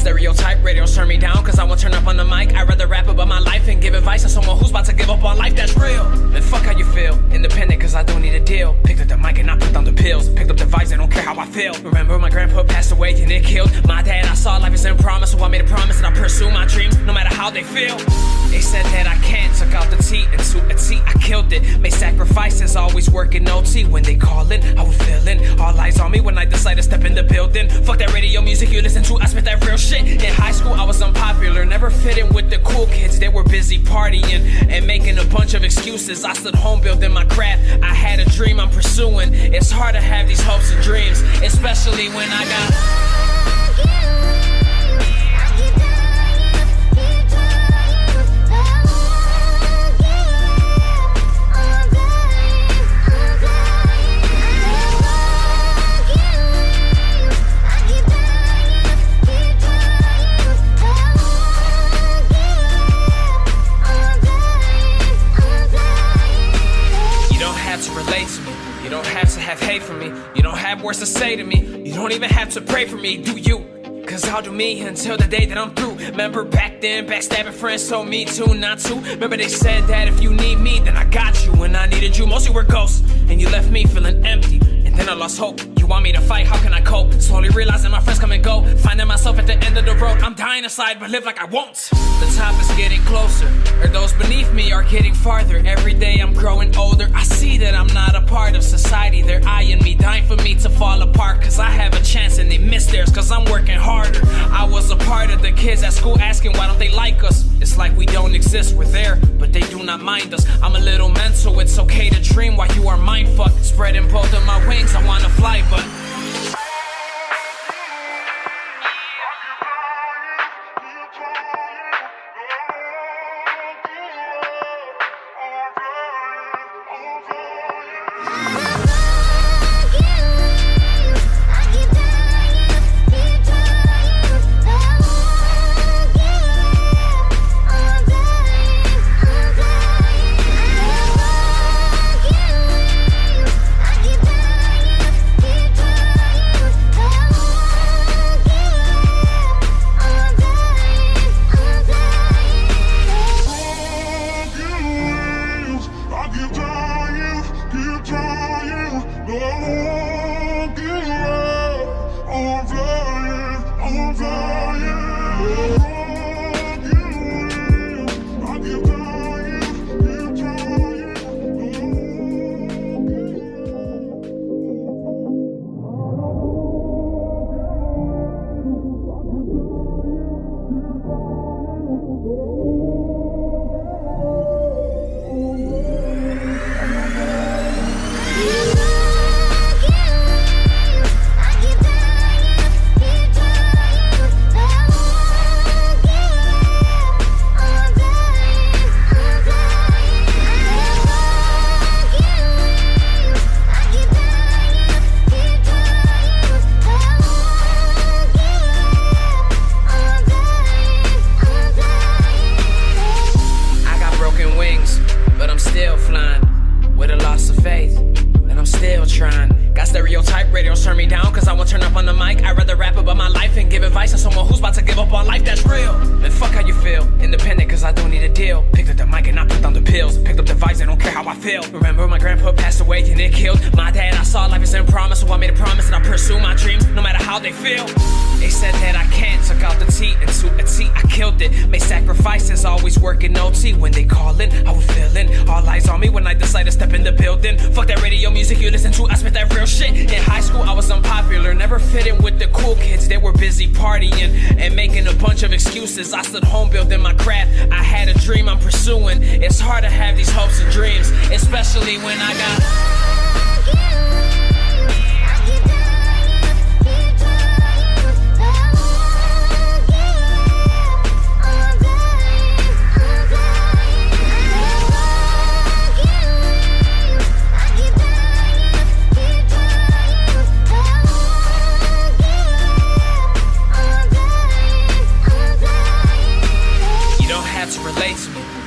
Stereotype radios turn me down cause I won't turn up on the mic. I'd rather rap about my life and give advice to someone who's about to give up on life that's real. Then fuck how you feel, independent cause I don't need a deal. Picked up the mic and I put down the pills. Picked up the vibes, I don't care how I feel. Remember my grandpa passed away and it killed my dad. I saw life is in promise, so I made a promise that I'll pursue my dreams no matter how they feel. They said that I can't, took out the T and to a T I killed it. Made sacrifices, always working OT. When they callin', I was feeling all eyes on me when I decide to step in the building. Fuck that radio music you listen to, I spit that real shit. In high school I was unpopular, never fit in with the cool kids. They were busy partying and making a bunch of excuses. I stood home building my craft, I had a dream I'm pursuing. It's hard to have these hopes and dreams, especially when I got You don't have to have hate for me. You don't have words to say to me. You don't even have to pray for me, do you? Cause I'll do me until the day that I'm through. Remember back then, backstabbing friends told me to not to. Remember they said that if you need me, then I got you. When I needed you, most you were ghosts. And you left me feeling empty. And then I lost hope. You want me to fight, how can I cope? Slowly realizing my friends come and go. Finding myself at the end of the road. I'm dying inside, but live like I won't. The top is getting closer, or those beneath me are getting farther. Every day I'm growing older. I see that I'm not a part of society. They're eyeing me, dying for me to fall apart. Cause I have a chance and they miss theirs. Cause I'm working harder. I was a part of the kids at school asking why don't they like us. It's like we don't exist, we're there, but they do not mind us. I'm a little mental, it's okay to dream while you are mindfucked. Spreading both of my wings, I wanna fly, but stereotype radios turn me down cause I won't turn up on the mic. I'd rather rap about my life and give advice to someone who's about to give up on life that's real. Then fuck how you feel, independent cause I don't need a deal. Picked up the mic and I put down the pills. Picked up the vibes, I don't care how I feel. Remember my grandpa passed away and it killed my dad. I saw life is in promise, so so I made a promise that I'll pursue my dreams, no matter how they feel. They said that I can't, took out the T and to a T, I killed it. Made sacrifices, always working OT. When they callin', I was feeling all eyes on me when I decide to step in the building. Fuck that radio music you listen to, I spit that real shit. In high school, I was unpopular, never fit in with the cool kids. They were busy partying and making a bunch of excuses. I stood home building my craft. I had a dream I'm pursuing. It's hard to have these hopes and dreams, especially when I got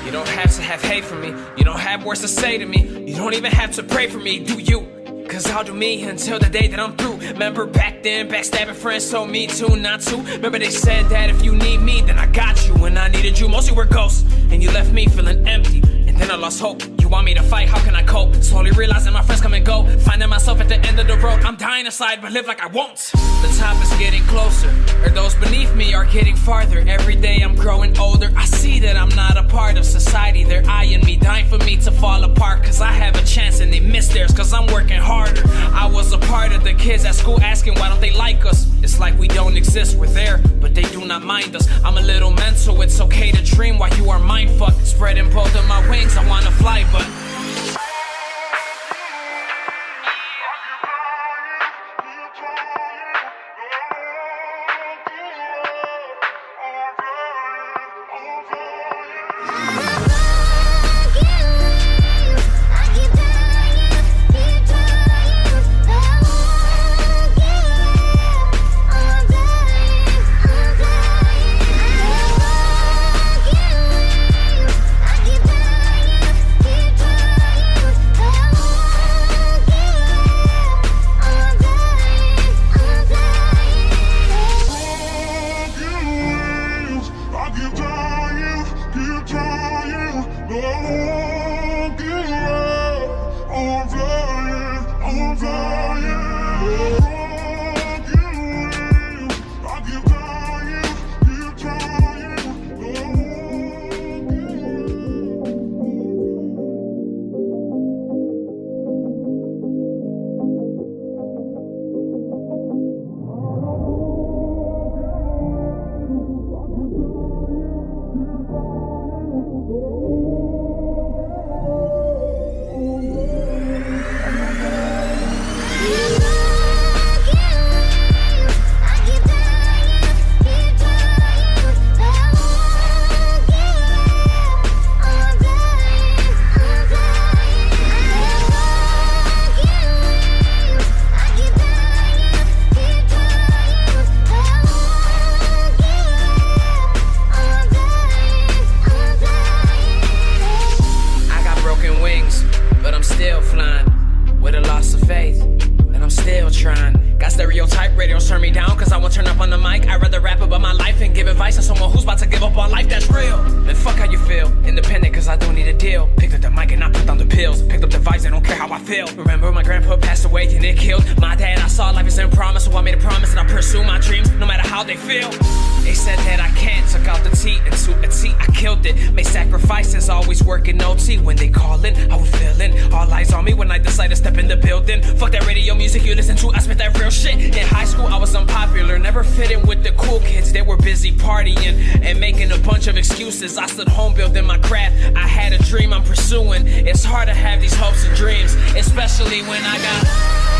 You don't have to have hate for me. You don't have words to say to me. You don't even have to pray for me, do you? Cause I'll do me until the day that I'm through. Remember back then, backstabbing friends told me to not to. Remember they said that if you need me, then I got you. When I needed you, mostly were ghosts. And you left me feeling empty. And then I lost hope. You want me to fight, how can I cope? Slowly realizing my friends come and go. Finding myself at the end of the road. I'm dying inside, but live like I won't. The top is getting closer, or those beneath me are getting farther. Every day I'm growing older. I see that I'm not a part of society. They're eyeing me, dying for me to fall apart. Cause I have a chance and they miss theirs, cause I'm working harder. I was a part of the kids at school asking why don't they like us. It's like we don't exist, we're there, but they do not mind us. I'm a little mental, it's okay to dream while you are mindfucked. Spreading both of my wings, I wanna fly, but stereotype, radios turn me down cause I won't turn up on the mic. I'd rather rap about my life and give advice to someone who's about to give up on life that's real. Then fuck how you feel, independent cause I don't need a deal. Picked up the mic and I put down the pills. Picked up the vibes, I don't care how I feel. Remember my grandpa passed away and it killed my dad. I saw life is in promise, so I made a promise that I'll pursue my dreams no matter how they feel. They said that I can't, took out the T and to a T, I killed it. Made sacrifices, always working OT. When they callin', I was feeling all eyes on me when I decide to step in the building. Fuck that radio music you listen to, I spit that real shit. In high school I was unpopular, never fit in with the cool kids. They were busy partying and making a bunch of excuses. I stood home building my craft. I had a dream I'm pursuing. It's hard to have these hopes and dreams, especially when I got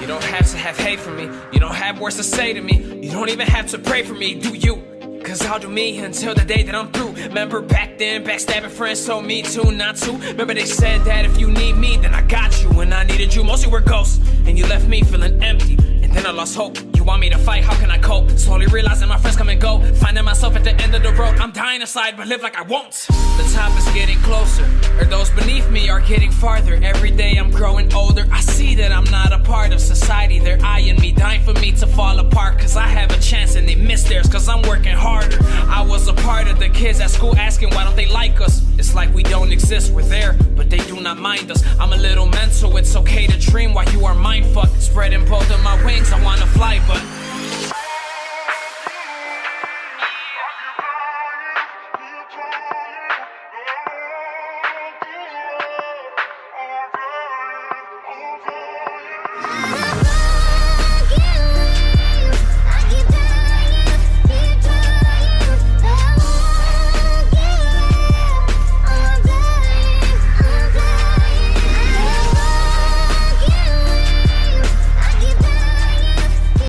You don't have to have hate for me. You don't have words to say to me. You don't even have to pray for me, do you? Cause I'll do me until the day that I'm through. Remember back then, backstabbing friends told me to not to. Remember they said that if you need me, then I got you. When I needed you, mostly were ghosts. And you left me feeling empty. And then I lost hope. You You want me to fight, how can I cope? Slowly realizing my friends come and go, finding myself at the end of the road. I'm dying inside, but live like I won't. The top is getting closer, or those beneath me are getting farther. Every day I'm growing older, I see that I'm not a part of society. They're eyeing me, dying for me to fall apart, cause I have a chance and they miss theirs, cause I'm working harder. I was a part of the kids at school asking why don't they like us. It's like we don't exist, we're there, but they do not mind us. I'm a little mental, it's okay to dream while you are mindfucked. Spreading both of my wings, I wanna fly, but